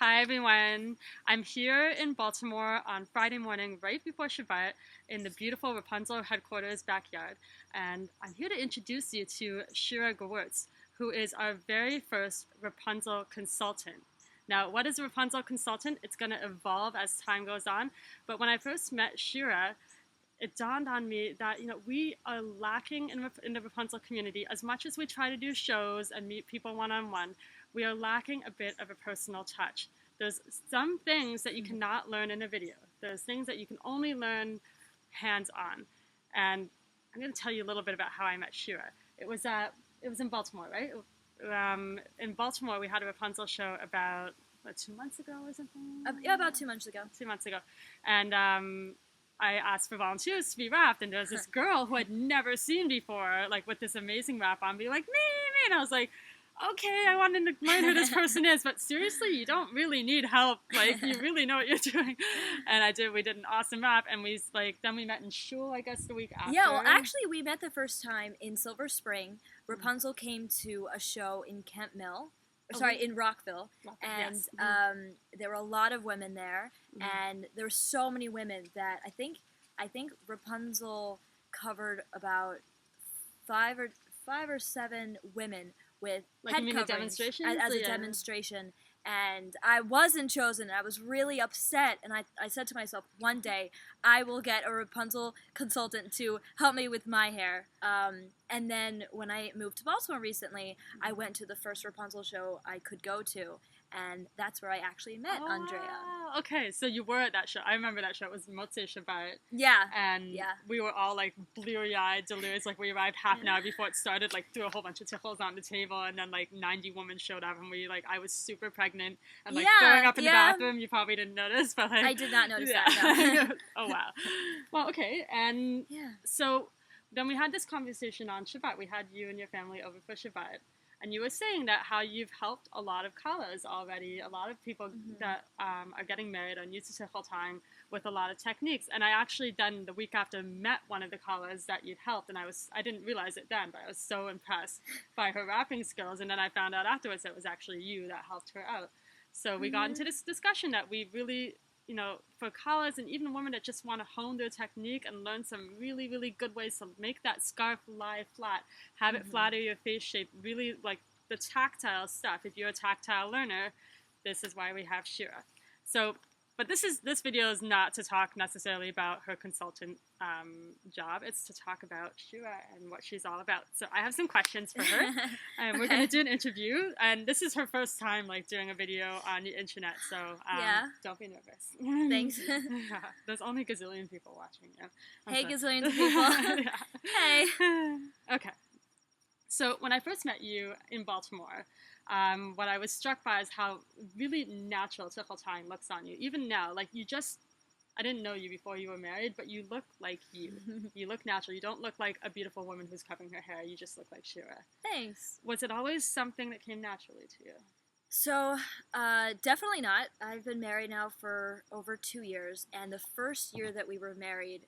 Hi everyone. I'm here in Baltimore on Friday morning, right before Shabbat, in the beautiful Wrapunzel headquarters backyard. And I'm here to introduce you to Shira, who is our very first Wrapunzel consultant. Now, what is a Wrapunzel consultant? It's going to evolve as time goes on. But when I first met Shira, it dawned on me that we are lacking in the Rapunzel community. As much as we try to do shows and meet people one-on-one, we are lacking a bit of a personal touch. There's some things that you cannot learn in a video. There's things that you can only learn hands-on. And I'm going to tell you a little bit about how I met Shira. It was in Baltimore, right? In Baltimore, we had a Rapunzel show about 2 months ago or something. Yeah, about 2 months ago. 2 months ago, and I asked for volunteers to be wrapped, and there was this girl who I'd never seen before, like with this amazing wrap on, be like, me, and I was like, okay, I wanted to learn who this person is, but seriously, you don't really need help, like, you really know what you're doing. And we did an awesome wrap, and then we met in Shul, I guess, the week after. Yeah, well, actually, we met the first time in Silver Spring. Rapunzel came to a show in Kent Mill. In Rockville, and yes. There were a lot of women there, and there were so many women that I think Rapunzel covered about five or seven women with head coverings as a demonstration. And I wasn't chosen. I was really upset, and I said to myself, one day I will get a Rapunzel consultant to help me with my hair. And then when I moved to Baltimore recently, I went to the first Rapunzel show I could go to, and that's where I actually met Andrea. Okay, so you were at that show. I remember that show. It was Motzei Shabbat. Yeah. And we were all like bleary-eyed, delirious. Like we arrived half an hour before it started, like threw a whole bunch of tickles on the table, and then like 90 women showed up, and I was super pregnant and like throwing up in the bathroom. You probably didn't notice, but like, I did not notice that. No. Oh wow. Well, okay, and so then we had this conversation on Shabbat. We had you and your family over for Shabbat. And you were saying that how you've helped a lot of colors already, a lot of people that are getting married or new to full time with a lot of techniques. And I actually then the week after met one of the colors that you'd helped, and I didn't realize it then, but I was so impressed by her wrapping skills. And then I found out afterwards that it was actually you that helped her out. So we got into this discussion that we really, for colors and even women that just want to hone their technique and learn some really, really good ways to make that scarf lie flat, have it flatter your face shape, really like the tactile stuff. If you're a tactile learner, this is why we have Shira. So, but this video is not to talk necessarily about her consultant job. It's to talk about Shira and what she's all about. So I have some questions for her, and we're going to do an interview. And this is her first time like doing a video on the internet, so don't be nervous. Thanks. There's only a gazillion people watching you. Hey, gazillions of people. Hey. Okay. So when I first met you in Baltimore, what I was struck by is how really natural Tichel time looks on you. Even now, like I didn't know you before you were married, but you look like you. You look natural. You don't look like a beautiful woman who's covering her hair. You just look like Shira. Thanks. Was it always something that came naturally to you? So, definitely not. I've been married now for over 2 years, and the first year that we were married,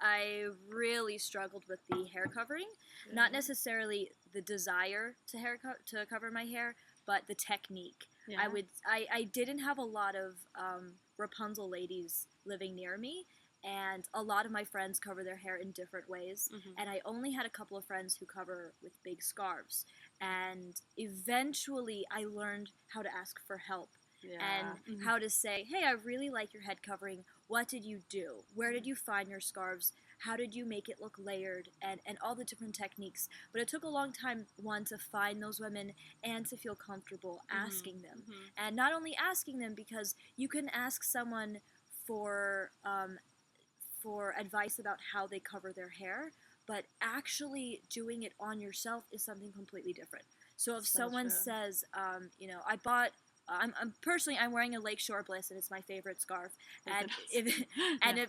I really struggled with the hair covering. Not necessarily the desire to cover my hair, but the technique. Yeah. I didn't have a lot of Rapunzel ladies living near me, and a lot of my friends cover their hair in different ways, and I only had a couple of friends who cover with big scarves. And eventually I learned how to ask for help. And how to say, hey, I really like your head covering. What did you do? Where did you find your scarves? How did you make it look layered? And all the different techniques. But it took a long time, one, to find those women and to feel comfortable asking them. And not only asking them, because you can ask someone for advice about how they cover their hair, but actually doing it on yourself is something completely different. So if someone says, I'm wearing a Lakeshore Bliss, and it's my favorite scarf. And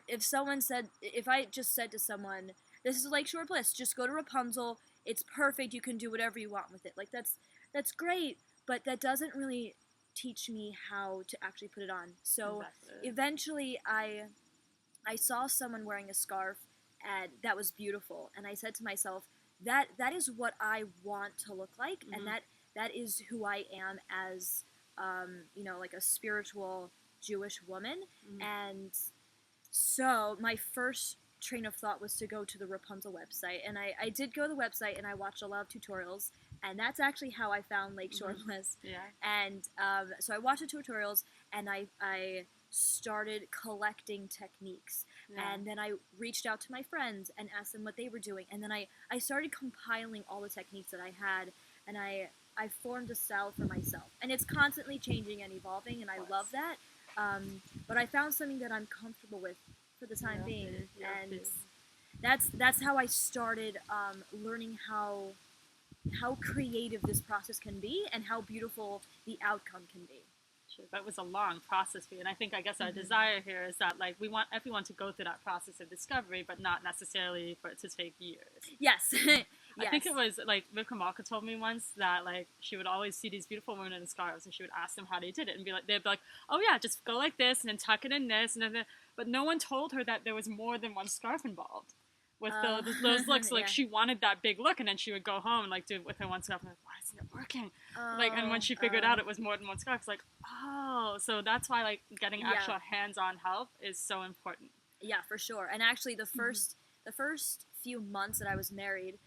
if someone said, if I just said to someone, this is a Lakeshore Bliss, just go to Rapunzel, it's perfect, you can do whatever you want with it. Like that's great, but that doesn't really teach me how to actually put it on. So eventually I saw someone wearing a scarf and that was beautiful, and I said to myself, that is what I want to look like, and that is who I am as, you know, like a spiritual Jewish woman. And so my first train of thought was to go to the Wrapunzel website, and I did go to the website and I watched a lot of tutorials, and that's actually how I found Lakeshore Bliss. Yeah. And so I watched the tutorials, and I started collecting techniques, and then I reached out to my friends and asked them what they were doing, and then I started compiling all the techniques that I had, and I formed a style for myself, and it's constantly changing and evolving, and I love that. But I found something that I'm comfortable with for the time being, and that's how I started learning how creative this process can be and how beautiful the outcome can be. Sure, that was a long process for you, and I guess our desire here is that like we want everyone to go through that process of discovery, but not necessarily for it to take years. Yes. I think it was like Rivka Malka told me once that like she would always see these beautiful women in scarves, and she would ask them how they did it, and they'd be like, oh yeah, just go like this and then tuck it in this, and then but no one told her that there was more than one scarf involved. With those looks, like she wanted that big look, and then she would go home and like do it with her one scarf, and like, why isn't it working? Like, and when she figured out it was more than one scarf, it's like, oh, so that's why like getting actual hands-on help is so important. Yeah, for sure. And actually, the first few months that I was married,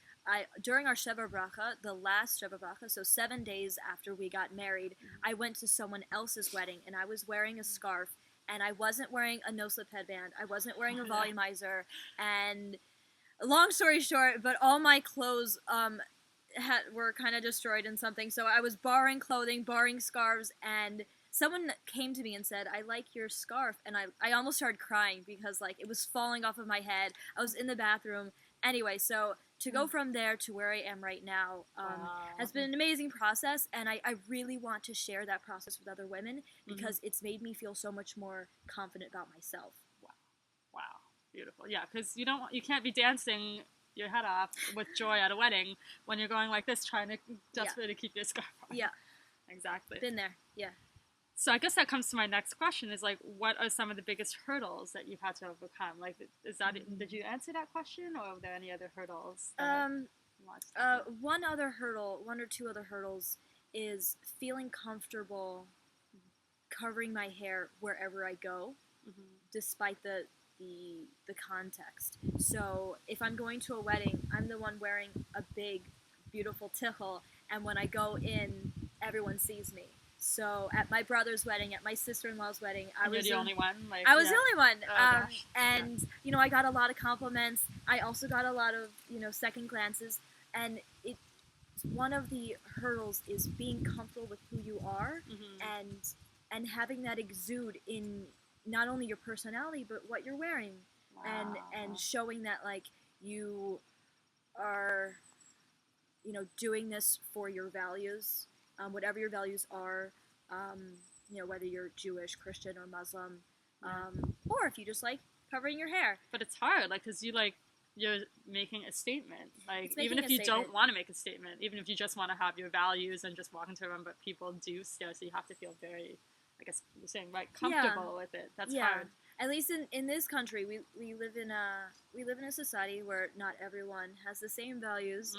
during our Sheva Bracha, the last Sheva Bracha, so 7 days after we got married, I went to someone else's wedding, and I was wearing a scarf, and I wasn't wearing a no-slip headband, I wasn't wearing a volumizer, and long story short, but all my clothes were kind of destroyed in something, so I was borrowing clothing, borrowing scarves, and someone came to me and said, I like your scarf, and I almost started crying because like it was falling off of my head. I was in the bathroom. Anyway, so to go from there to where I am right now has been an amazing process, and I really want to share that process with other women because it's made me feel so much more confident about myself. Wow. Beautiful. Yeah, because you can't be dancing your head off with joy at a wedding when you're going like this, trying to desperately keep your scarf on. Yeah. Exactly. Been there. Yeah. So I guess that comes to my next question: is like, what are some of the biggest hurdles that you've had to overcome? Like, did you answer that question, or are there any other hurdles? One or two other hurdles is feeling comfortable covering my hair wherever I go, despite the context. So if I'm going to a wedding, I'm the one wearing a big, beautiful tichel, and when I go in, everyone sees me. So at my brother's wedding, at my sister-in-law's wedding, I was the only one. Like, I was the only one, and you know, I got a lot of compliments. I also got a lot of second glances, and one of the hurdles is being comfortable with who you are, and having that exude in not only your personality but what you're wearing, and showing that like you are doing this for your values, whatever your values are, whether you're Jewish, Christian, or Muslim, or if you just like covering your hair. But it's hard, like, because you're making a statement, like, even if you don't want to make a statement, even if you just want to have your values and just walk into a room, but people do stare, so you have to feel very, I guess you're saying, right, comfortable with it. That's hard. At least in this country, we live in a society where not everyone has the same values.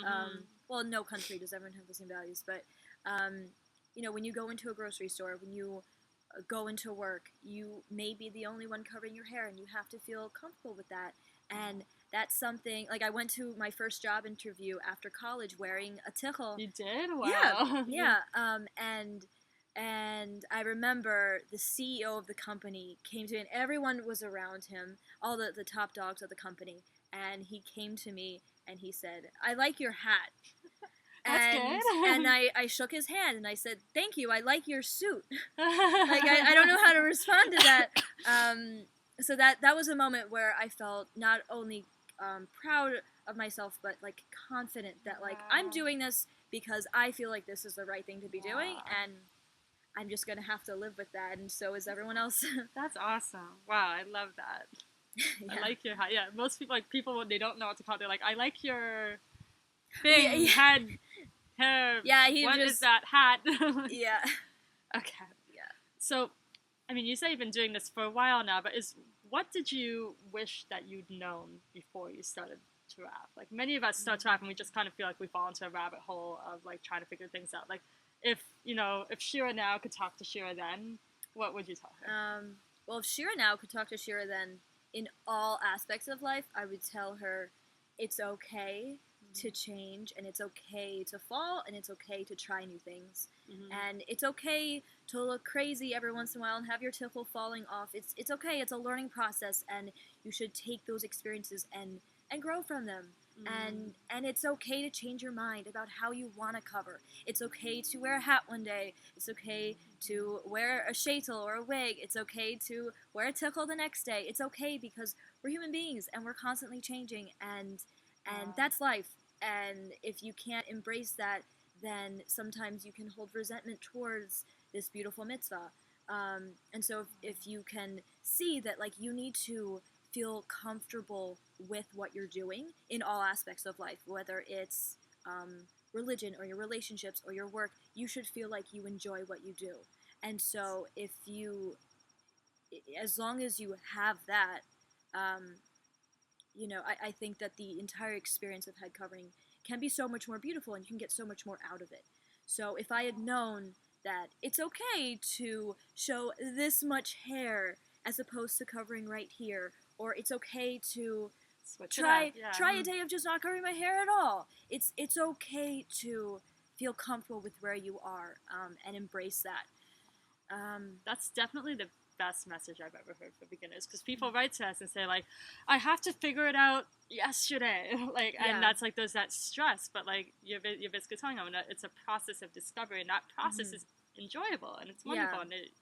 Well, no country does everyone have the same values, but when you go into a grocery store, when you go into work, you may be the only one covering your hair, and you have to feel comfortable with that. And that's something, like, I went to my first job interview after college wearing a tichel. You did? Wow. Yeah. And I remember the CEO of the company came to me, and everyone was around him, all the top dogs of the company, and he came to me and he said, I like your hat. That's good. And I shook his hand and I said, thank you, I like your suit. Like, I don't know how to respond to that. So that was a moment where I felt not only proud of myself, but like confident that like I'm doing this because I feel like this is the right thing to be doing, and I'm just going to have to live with that, and so is everyone else. That's awesome. Wow, I love that. I like your hat. Yeah, most people, when they don't know what to call it, they're like, I like your thing, head, hair. Yeah, what is that hat? Yeah. Okay. Yeah. So, I mean, you say you've been doing this for a while now, but what did you wish that you'd known before you started to wrap? Like, many of us start to wrap and we just kind of feel like we fall into a rabbit hole of, like, trying to figure things out. Like, if Shira now could talk to Shira then, what would you tell her? Well, if Shira now could talk to Shira then, in all aspects of life, I would tell her it's okay to change, and it's okay to fall, and it's okay to try new things. And it's okay to look crazy every once in a while and have your tickle falling off. It's okay. It's a learning process, and you should take those experiences and grow from them. And it's okay to change your mind about how you want to cover. It's okay to wear a hat one day. It's okay to wear a shaitel or a wig. It's okay to wear a tickle the next day. It's okay, because we're human beings and we're constantly changing, and that's life. And if you can't embrace that, then sometimes you can hold resentment towards this beautiful mitzvah. And so if you can see that, like, you need to feel comfortable with what you're doing in all aspects of life, whether it's religion or your relationships or your work, you should feel like you enjoy what you do. And so as long as you have that, I think that the entire experience of head covering can be so much more beautiful, and you can get so much more out of it. So if I had known that it's okay to show this much hair as opposed to covering right here, or it's okay to try a day of just not covering my hair at all. It's okay to feel comfortable with where you are, and embrace that. That's definitely the best message I've ever heard for beginners, because people write to us and say, like, I have to figure it out yesterday, like, and that's like, there's that stress, but like you're basically telling them that it's a process of discovery, and that process is enjoyable, and it's wonderful, and it's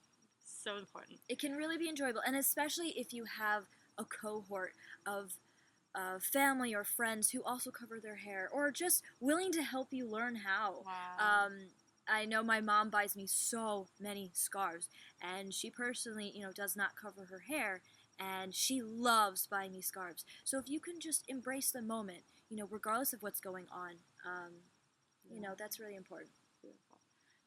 so important. It can really be enjoyable, and especially if you have a cohort of family or friends who also cover their hair, or just willing to help you learn how. Wow. I know my mom buys me so many scarves, and she personally, does not cover her hair, and she loves buying me scarves. So if you can just embrace the moment, regardless of what's going on, that's really important. Beautiful.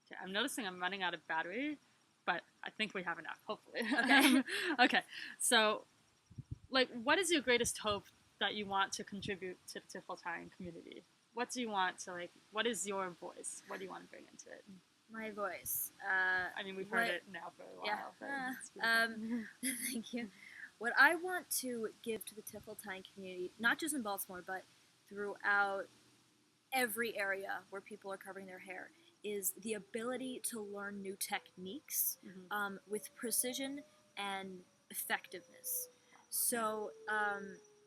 Okay, I'm noticing I'm running out of battery, but I think we have enough, hopefully. Okay. Okay, so, like, what is your greatest hope that you want to contribute to the tickle tying community? What do you want to, like, what is your voice? What do you want to bring into it? My voice. I mean, we've heard it now for a while. Yeah. Thank you. What I want to give to the tickle tying community, not just in Baltimore, but throughout every area where people are covering their hair, is the ability to learn new techniques with precision and effectiveness. So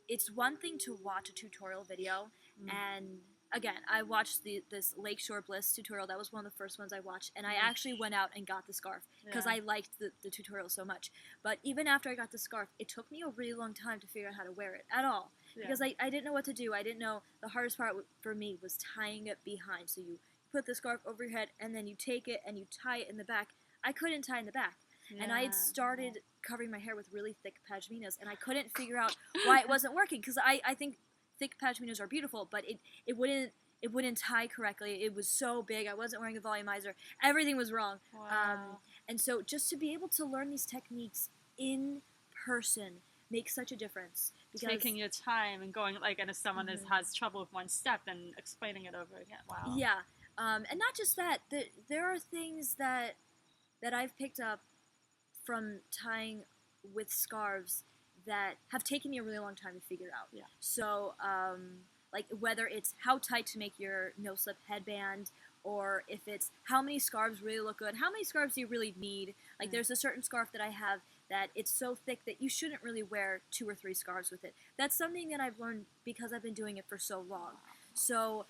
it's one thing to watch a tutorial video, and again, I watched this Lakeshore Bliss tutorial. That was one of the first ones I watched, and I actually went out and got the scarf because I liked the tutorial so much. But even after I got the scarf, it took me a really long time to figure out how to wear it at all, because I didn't know what to do. I didn't know. The hardest part for me was tying it behind. So you put the scarf over your head, and then you take it and you tie it in the back. I couldn't tie in the back. And I had started covering my hair with really thick pashminas, and I couldn't figure out why it wasn't working, because I think thick pashminas are beautiful, but it wouldn't tie correctly. It was so big. I wasn't wearing a volumizer. Everything was wrong. Wow. And so just to be able to learn these techniques in person makes such a difference. Because taking your time and going, like, and if someone has trouble with one step, then explaining it over again. Wow. Yeah. And not just that. There are things that I've picked up from tying with scarves that have taken me a really long time to figure out. Yeah. So, like, whether it's how tight to make your no-slip headband, or if it's how many scarves really look good, how many scarves do you really need? Like, there's a certain scarf that I have that it's so thick that you shouldn't really wear 2 or 3 scarves with it. That's something that I've learned because I've been doing it for so long. So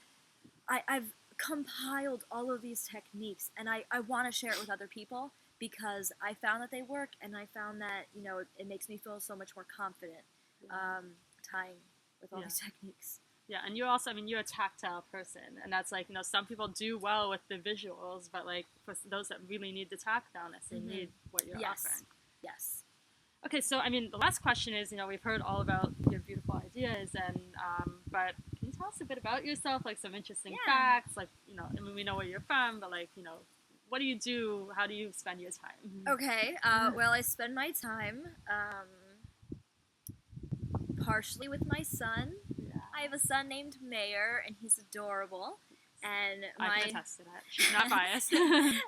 I've compiled all of these techniques, and I want to share it with other people, because I found that they work, and I found that, it makes me feel so much more confident tying with all these techniques. Yeah, and you're also, you're a tactile person, and that's like, some people do well with the visuals, but like for those that really need the tactileness, they need what you're offering. Yes. Okay, so the last question is, we've heard all about your beautiful ideas, and but can you tell us a bit about yourself, like some interesting facts, like, we know where you're from, but like, what do you do? How do you spend your time? Okay, well, I spend my time partially with my son. Yeah. I have a son named Mayor, and he's adorable. And I can attest to that. She's not biased.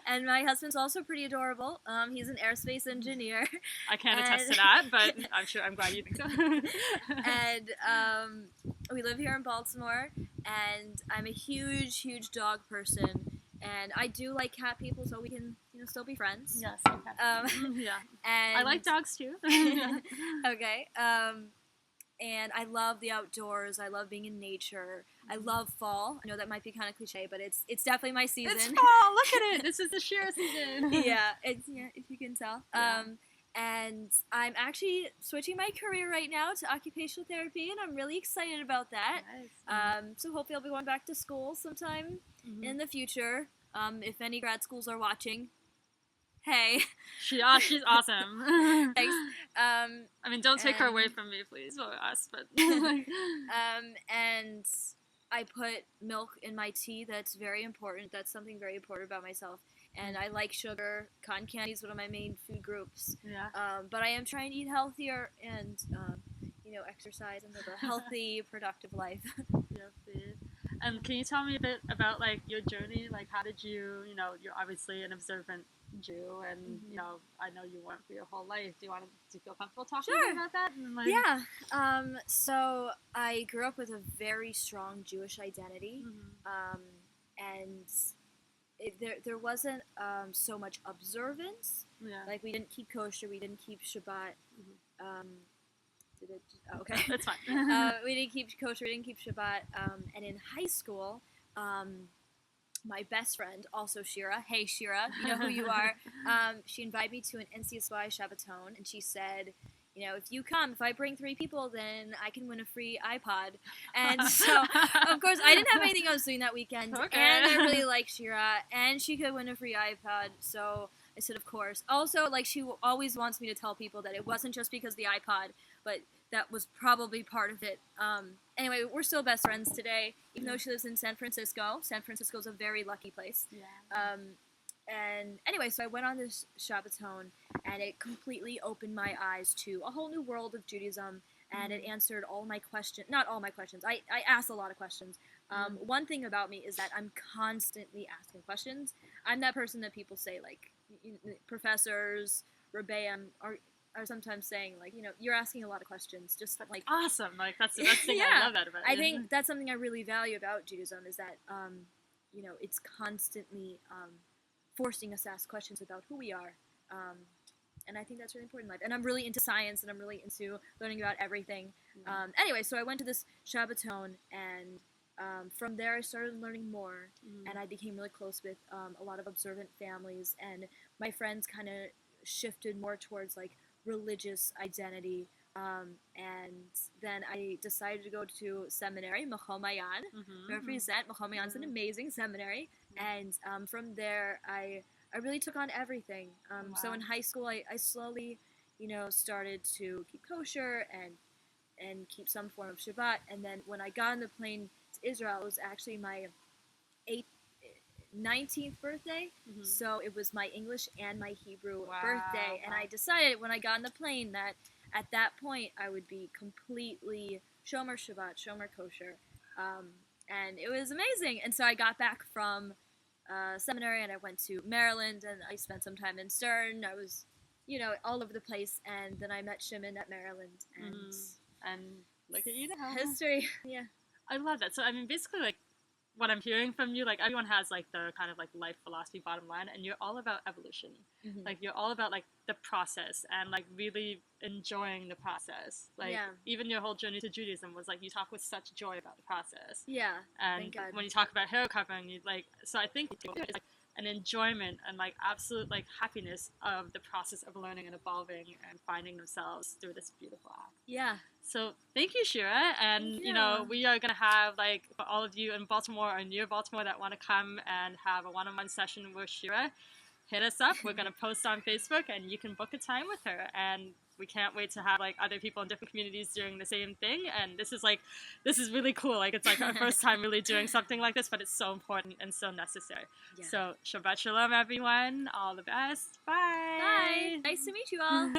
And my husband's also pretty adorable. He's an aerospace engineer. I can't attest to that, but I'm glad you think so. And we live here in Baltimore, and I'm a huge dog person. And I do like cat people, so we can, still be friends. Yes. Okay. Yeah. And I like dogs too. Okay. And I love the outdoors. I love being in nature. I love fall. I know that might be kind of cliche, but it's definitely my season. It's fall. Look at it. This is the Shira season. Yeah, if you can tell. Yeah. And I'm actually switching my career right now to occupational therapy, and I'm really excited about that. Nice. So hopefully I'll be going back to school sometime in the future. If any grad schools are watching, hey. She's awesome. Thanks. I mean, don't take her away from me, please, or us, but. And I put milk in my tea. That's very important. That's something very important about myself. And I like sugar. Cotton candy is one of my main food groups. Yeah. But I am trying to eat healthier and, exercise and live a healthy, productive life. Yeah. And can you tell me a bit about, like, your journey? Like, how did you, you're obviously an observant Jew, and, I know you weren't for your whole life. Do you feel comfortable talking about that? And, like... Yeah. So I grew up with a very strong Jewish identity. And there wasn't so much observance. Yeah. Like, we didn't keep kosher, we didn't keep Shabbat. Okay. That's fine. We didn't keep kosher, we didn't keep Shabbat. And in high school, my best friend, also Shira, hey Shira, you know who you are, she invited me to an NCSY Shabbaton, and she said, if I bring 3 people, then I can win a free iPod. And so, of course, I didn't have anything else doing that weekend, and I really like Shira, and she could win a free iPod, so I said, of course. Also, like, she always wants me to tell people that it wasn't just because of the iPod, but that was probably part of it. Anyway, we're still best friends today, even though she lives in San Francisco. San Francisco's a very lucky place. Yeah. And anyway, so I went on this Shabbaton, and it completely opened my eyes to a whole new world of Judaism, and it answered all my questions. Not all my questions. I asked a lot of questions. One thing about me is that I'm constantly asking questions. I'm that person that people say, like, professors, Rebbeim, are sometimes saying, like, you're asking a lot of questions. Just, like... Awesome. Like, that's the best thing. I love that about it. I think that's something I really value about Judaism, is that, it's constantly... forcing us to ask questions about who we are, and I think that's really important in life. And I'm really into science, and I'm really into learning about everything. Anyway, so I went to this Shabbaton, and from there I started learning more, and I became really close with a lot of observant families, and my friends kind of shifted more towards, like, religious identity, and then I decided to go to seminary, Mahomayan, represent. Mahomayan's an amazing seminary, and from there I really took on everything. So in high school I slowly, started to keep kosher and keep some form of Shabbat, and then when I got on the plane to Israel, it was actually my 19th birthday, so it was my English and my Hebrew birthday, and I decided when I got on the plane that at that point I would be completely Shomer Shabbat, Shomer kosher, and it was amazing. And so I got back from seminary, and I went to Maryland, and I spent some time in Stern. I was, all over the place, and then I met Shimon at Maryland, and look at you now. History. Yeah. I love that. So, I mean, basically, like, what I'm hearing from you, like, everyone has, like, the kind of, like, life philosophy bottom line, and you're all about evolution. Like, you're all about, like, the process and, like, really enjoying the process. Like, even your whole journey to Judaism was, like, you talk with such joy about the process. Yeah, and thank God. When you talk about hair covering, you, like, so I think it's, like, an enjoyment and, like, absolute, like, happiness of the process of learning and evolving and finding themselves through this beautiful act. Yeah. So thank you, Shira, and we are gonna have, like, for all of you in Baltimore or near Baltimore that want to come and have a one-on-one session with Shira, hit us up. We're gonna post on Facebook, and you can book a time with her. And we can't wait to have, like, other people in different communities doing the same thing. And this is really cool. Like, it's like our first time really doing something like this, but it's so important and so necessary. Yeah. So Shabbat Shalom, everyone. All the best. Bye. Bye. Nice to meet you all.